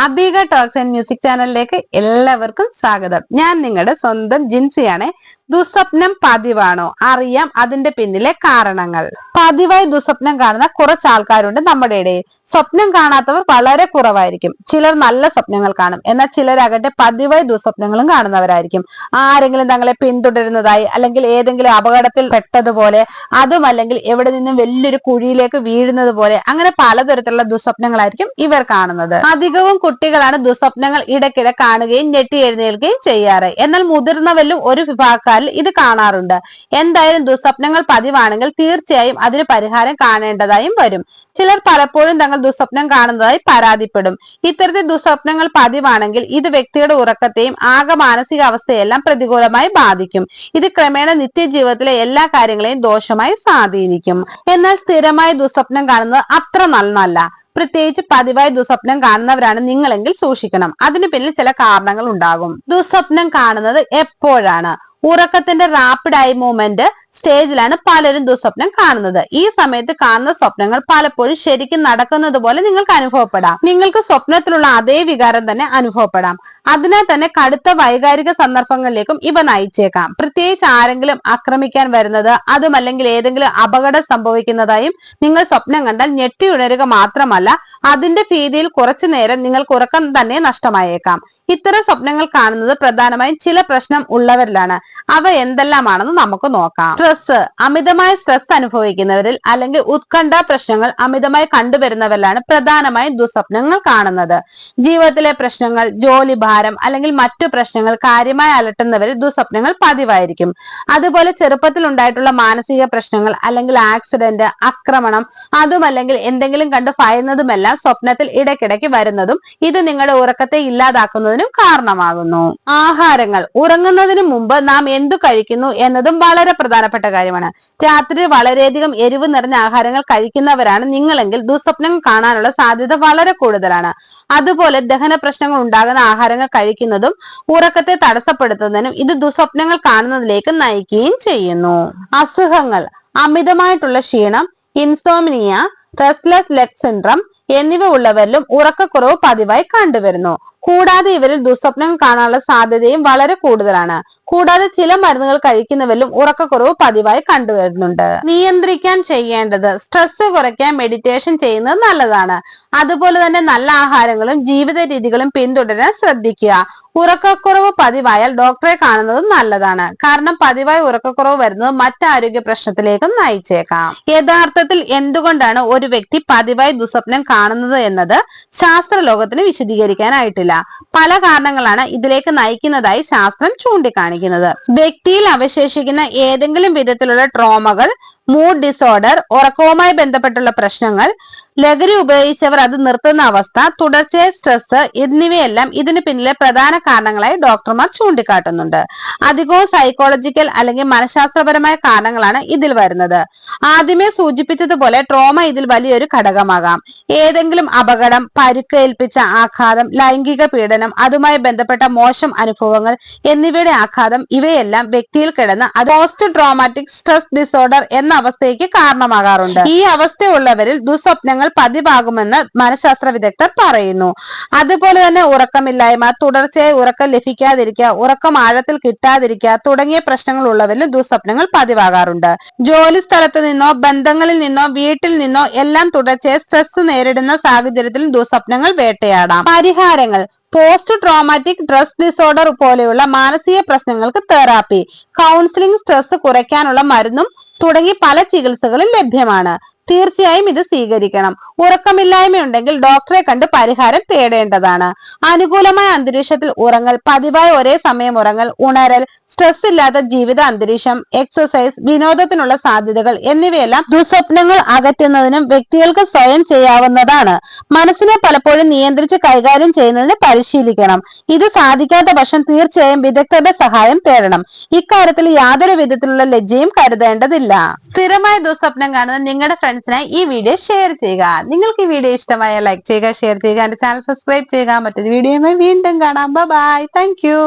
അബീഗ talks and music ചാനലിലേക്ക് എല്ലാവർക്കും സ്വാഗതം. ഞാൻ നിങ്ങളുടെ സ്വന്തം ജിൻസിയാണ്. ദുസ്വപ്നം പതിവാണോ? അറിയാം അതിന്റെ പിന്നിലെ കാരണങ്ങൾ. പതിവായി ദുസ്വപ്നം കാണുന്ന കുറച്ച് ആൾക്കാരുണ്ട് നമ്മുടെ ഇടയിൽ. സ്വപ്നം കാണാത്തവർ വളരെ കുറവായിരിക്കും. ചിലർ നല്ല സ്വപ്നങ്ങൾ കാണും, എന്നാൽ ചിലരാകട്ടെ പതിവായി ദുസ്വപ്നങ്ങളും കാണുന്നവരായിരിക്കും. ആരെങ്കിലും തങ്ങളെ പിന്തുടരുന്നതായി, അല്ലെങ്കിൽ ഏതെങ്കിലും അപകടത്തിൽ പെട്ടതുപോലെ, അതും അല്ലെങ്കിൽ എവിടെ നിന്നും വലിയൊരു കുഴിയിലേക്ക് വീഴുന്നത് പോലെ, അങ്ങനെ പലതരത്തിലുള്ള ദുസ്വപ്നങ്ങളായിരിക്കും ഇവർ കാണുന്നത്. അധികവും കുട്ടികളാണ് ദുസ്വപ്നങ്ങൾ ഇടയ്ക്കിടെ കാണുകയും ഞെട്ടി എഴുന്നേൽക്കുകയും ചെയ്യാറ്. എന്നാൽ മുതിർന്നവരിലും ഒരു വിഭാഗക്കാരിൽ ഇത് കാണാറുണ്ട്. എന്തായാലും ദുസ്വപ്നങ്ങൾ പതിവാണെങ്കിൽ തീർച്ചയായും അതിന് പരിഹാരം കാണേണ്ടതായും വരും. ചിലർ പലപ്പോഴും തങ്ങൾ ദുസ്വപ്നം കാണുന്നതായി പരാതിപ്പെടും. ഇത്തരത്തിൽ ദുസ്വപ്നങ്ങൾ പതിവാണെങ്കിൽ ഇത് വ്യക്തിയുടെ ഉറക്കത്തെയും ആകെ മാനസികാവസ്ഥയെല്ലാം പ്രതികൂലമായി ബാധിക്കും. ഇത് ക്രമേണ നിത്യജീവിതത്തിലെ എല്ലാ കാര്യങ്ങളെയും ദോഷമായി സ്വാധീനിക്കും. എന്നാൽ സ്ഥിരമായി ദുസ്വപ്നം കാണുന്നത് അത്ര നന്നല്ല. പ്രത്യേകിച്ച് പതിവായി ദുസ്വപ്നം കാണുന്നവരാണ് നിങ്ങളെങ്കിൽ സൂക്ഷിക്കണം. അതിന് പിന്നിൽ ചില കാരണങ്ങൾ ഉണ്ടാകും. ദുസ്വപ്നം കാണുന്നത് എപ്പോഴാണ്? ഉറക്കത്തിന്റെ റാപ്പിഡ് ഐ മൂവ്മെന്റ് സ്റ്റേജിലാണ് പലരും ദുസ്വപ്നം കാണുന്നത്. ഈ സമയത്ത് കാണുന്ന സ്വപ്നങ്ങൾ പലപ്പോഴും ശരിക്കും നടക്കുന്നത് പോലെ നിങ്ങൾക്ക് അനുഭവപ്പെടാം. നിങ്ങൾക്ക് സ്വപ്നത്തിലുള്ള അതേ വികാരം തന്നെ അനുഭവപ്പെടാം. അതിനാൽ തന്നെ കടുത്ത വൈകാരിക സന്ദർഭങ്ങളിലേക്കും ഇവ നയിച്ചേക്കാം. പ്രത്യേകിച്ച് ആരെങ്കിലും ആക്രമിക്കാൻ വരുന്നത്, അതുമല്ലെങ്കിൽ ഏതെങ്കിലും അപകടം സംഭവിക്കുന്നതായും നിങ്ങൾ സ്വപ്നം കണ്ടാൽ ഞെട്ടി ഉണരുക മാത്രമല്ല, അതിന്റെ ഭീതിയിൽ കുറച്ചു നേരം നിങ്ങൾക്ക് ഉറക്കം തന്നെ നഷ്ടമായേക്കാം. ഇത്തരം സ്വപ്നങ്ങൾ കാണുന്നത് പ്രധാനമായും ചില പ്രശ്നം ഉള്ളവരിലാണ്. അവ എന്തെല്ലാമാണെന്ന് നമുക്ക് നോക്കാം. സ്ട്രെസ്, അമിതമായ സ്ട്രെസ് അനുഭവിക്കുന്നവരിൽ അല്ലെങ്കിൽ ഉത്കണ്ഠ പ്രശ്നങ്ങൾ അമിതമായി കണ്ടുവരുന്നവരിലാണ് പ്രധാനമായും ദുസ്വപ്നങ്ങൾ കാണുന്നത്. ജീവിതത്തിലെ പ്രശ്നങ്ങൾ, ജോലി ഭാരം അല്ലെങ്കിൽ മറ്റു പ്രശ്നങ്ങൾ കാര്യമായി അലട്ടുന്നവരിൽ ദുസ്വപ്നങ്ങൾ പതിവായിരിക്കും. അതുപോലെ ചെറുപ്പത്തിൽ ഉണ്ടായിട്ടുള്ള മാനസിക പ്രശ്നങ്ങൾ അല്ലെങ്കിൽ ആക്സിഡന്റ്, ആക്രമണം, അതുമല്ലെങ്കിൽ എന്തെങ്കിലും കണ്ട് ഭയന്നതുമെല്ലാം സ്വപ്നത്തിൽ ഇടയ്ക്കിടയ്ക്ക് വരുന്നതും ഇത് നിങ്ങളുടെ ഉറക്കത്തെ ഇല്ലാതാക്കുന്നതിനും കാരണമാകുന്നു. ആഹാരങ്ങൾ, ഉറങ്ങുന്നതിന് മുമ്പ് നാം എന്തു കഴിക്കുന്നു എന്നതും വളരെ പ്രധാനപ്പെട്ട കാര്യമാണ്. രാത്രി വളരെയധികം എരിവ് നിറഞ്ഞ ആഹാരങ്ങൾ കഴിക്കുന്നവരാണ് നിങ്ങളെങ്കിൽ ദുസ്വപ്നം കാണാനുള്ള സാധ്യത വളരെ കൂടുതലാണ്. അതുപോലെ ദഹന പ്രശ്നങ്ങൾ ഉണ്ടാകുന്ന ആഹാരങ്ങൾ കഴിക്കുന്നതും ഉറക്കത്തെ തടസ്സപ്പെടുത്തുന്നതിനും ഇത് ദുസ്വപ്നങ്ങൾ കാണുന്നതിലേക്ക് നയിക്കുകയും ചെയ്യുന്നു. അസുഖങ്ങൾ, അമിതമായിട്ടുള്ള ക്ഷീണം, ഇൻസോംനിയ, റെസ്റ്റ്ലെസ് ലെഗ് സിൻഡ്രം എന്നിവ ഉള്ളവരിലും ഉറക്കക്കുറവ് പതിവായി കണ്ടുവരുന്നു. കൂടാതെ ഇവരിൽ ദുസ്വപ്നം കാണാനുള്ള സാധ്യതയും വളരെ കൂടുതലാണ്. കൂടാതെ ചില മരുന്നുകൾ കഴിക്കുന്നവരിലും ഉറക്കക്കുറവ് പതിവായി കണ്ടുവരുന്നുണ്ട്. നിയന്ത്രിക്കാൻ ചെയ്യേണ്ടത്, സ്ട്രെസ് കുറയ്ക്കാൻ മെഡിറ്റേഷൻ ചെയ്യുന്നത് നല്ലതാണ്. അതുപോലെ തന്നെ നല്ല ആഹാരങ്ങളും ജീവിത രീതികളും പിന്തുടരാൻ ശ്രദ്ധിക്കുക. ഉറക്കക്കുറവ് പതിവായാൽ ഡോക്ടറെ കാണുന്നതും നല്ലതാണ്. കാരണം പതിവായി ഉറക്കക്കുറവ് വരുന്നത് മറ്റ് ആരോഗ്യ പ്രശ്നത്തിലേക്കും നയിച്ചേക്കാം. യഥാർത്ഥത്തിൽ എന്തുകൊണ്ടാണ് ഒരു വ്യക്തി പതിവായി ദുസ്വപ്നം കാണുന്നത് എന്നത് ശാസ്ത്രലോകത്തിന് വിശദീകരിക്കാനായിട്ടില്ല. പല കാരണങ്ങളാണ് ഇതിലേക്ക് നയിക്കുന്നതായി ശാസ്ത്രം ചൂണ്ടിക്കാണിക്കുന്നത്. വ്യക്തിയിൽ അവശേഷിക്കുന്ന ഏതെങ്കിലും വിധത്തിലുള്ള ട്രോമകൾ, മൂഡ് ഡിസോർഡർ, ഉറക്കവുമായി ബന്ധപ്പെട്ടുള്ള പ്രശ്നങ്ങൾ, ലഹരി ഉപയോഗിച്ചവർ അത് നിർത്തുന്ന അവസ്ഥ, തുടർച്ചയായ സ്ട്രെസ് എന്നിവയെല്ലാം ഇതിന് പിന്നിലെ പ്രധാന കാരണങ്ങളായി ഡോക്ടർമാർ ചൂണ്ടിക്കാട്ടുന്നുണ്ട്. അധികവും സൈക്കോളജിക്കൽ അല്ലെങ്കിൽ മനഃശാസ്ത്രപരമായ കാരണങ്ങളാണ് ഇതിൽ വരുന്നത്. ആദ്യമേ സൂചിപ്പിച്ചതുപോലെ ട്രോമ ഇതിൽ വലിയൊരു ഘടകമാകാം. ഏതെങ്കിലും അപകടം, പരുക്കേൽപ്പിച്ച ആഘാതം, ലൈംഗിക പീഡനം, അതുമായി ബന്ധപ്പെട്ട മോശം അനുഭവങ്ങൾ എന്നിവയുടെ ആഘാതം, ഇവയെല്ലാം വ്യക്തിയിൽ കിടന്ന് അത് പോസ്റ്റ് ട്രോമാറ്റിക് സ്ട്രെസ് ഡിസോർഡർ എന്ന അവസ്ഥയ്ക്ക് കാരണമാകാറുണ്ട്. ഈ അവസ്ഥയുള്ളവരിൽ ദുസ്വപ്നങ്ങൾ പതിവാകുമെന്ന് മനഃശാസ്ത്ര വിദഗ്ധർ പറയുന്നു. അതുപോലെ തന്നെ ഉറക്കമില്ലായ്മ, തുടർച്ചയായി ഉറക്കം ലഭിക്കാതിരിക്കുക, ഉറക്കം ആഴത്തിൽ കിട്ടാതിരിക്കുക തുടങ്ങിയ പ്രശ്നങ്ങൾ ഉള്ളവരിലും ദുസ്വപ്നങ്ങൾ പതിവാകാറുണ്ട്. ജോലി സ്ഥലത്ത് നിന്നോ ബന്ധങ്ങളിൽ നിന്നോ വീട്ടിൽ നിന്നോ എല്ലാം തുടർച്ചയായി സ്ട്രെസ് നേരിടുന്ന സാഹചര്യത്തിലും ദുസ്വപ്നങ്ങൾ വേട്ടയാടാം. പരിഹാരങ്ങൾ: പോസ്റ്റ് ട്രോമാറ്റിക് സ്ട്രെസ് ഡിസോർഡർ പോലെയുള്ള മാനസിക പ്രശ്നങ്ങൾക്ക് തെറാപ്പി, കൗൺസിലിംഗ്, സ്ട്രെസ് കുറയ്ക്കാനുള്ള മരുന്നും തുടങ്ങി പല ചികിത്സകളും ലഭ്യമാണ്. തീർച്ചയായും ഇത് സ്വീകരിക്കണം. ഉറക്കമില്ലായ്മയുണ്ടെങ്കിൽ ഡോക്ടറെ കണ്ട് പരിഹാരം തേടേണ്ടതാണ്. അനുകൂലമായ അന്തരീക്ഷത്തിൽ ഉറങ്ങൽ, പതിവായി ഒരേ സമയം ഉറങ്ങൽ, ഉണരൽ, സ്ട്രെസ് ഇല്ലാത്ത ജീവിത അന്തരീക്ഷം, എക്സസൈസ്, വിനോദത്തിനുള്ള സാധ്യതകൾ എന്നിവയെല്ലാം ദുസ്വപ്നങ്ങൾ അകറ്റുന്നതിനും വ്യക്തികൾക്ക് സ്വയം ചെയ്യാവുന്നതാണ്. മനസ്സിനെ പലപ്പോഴും നിയന്ത്രിച്ച് കൈകാര്യം ചെയ്യുന്നതിന് പരിശീലിക്കണം. ഇത് സാധിക്കാത്ത പക്ഷം തീർച്ചയായും വിദഗ്ധരുടെ സഹായം തേടണം. ഇക്കാര്യത്തിൽ യാതൊരു വിധത്തിലുള്ള ലജ്ജയും കരുതേണ്ടതില്ല. സ്ഥിരമായി ദുസ്വപ്നം കാണുന്ന നിങ്ങളുടെ ഫ്രണ്ട്സിനായി ഈ വീഡിയോ ഷെയർ ചെയ്യുക. നിങ്ങൾക്ക് ഈ വീഡിയോ ഇഷ്ടമായ ലൈക്ക് ചെയ്യുക, ഷെയർ ചെയ്യുക, എന്റെ ചാനൽ സബ്സ്ക്രൈബ് ചെയ്യുക. മറ്റൊരു വീഡിയോയുമായി വീണ്ടും കാണാം. ബൈ. Thank you.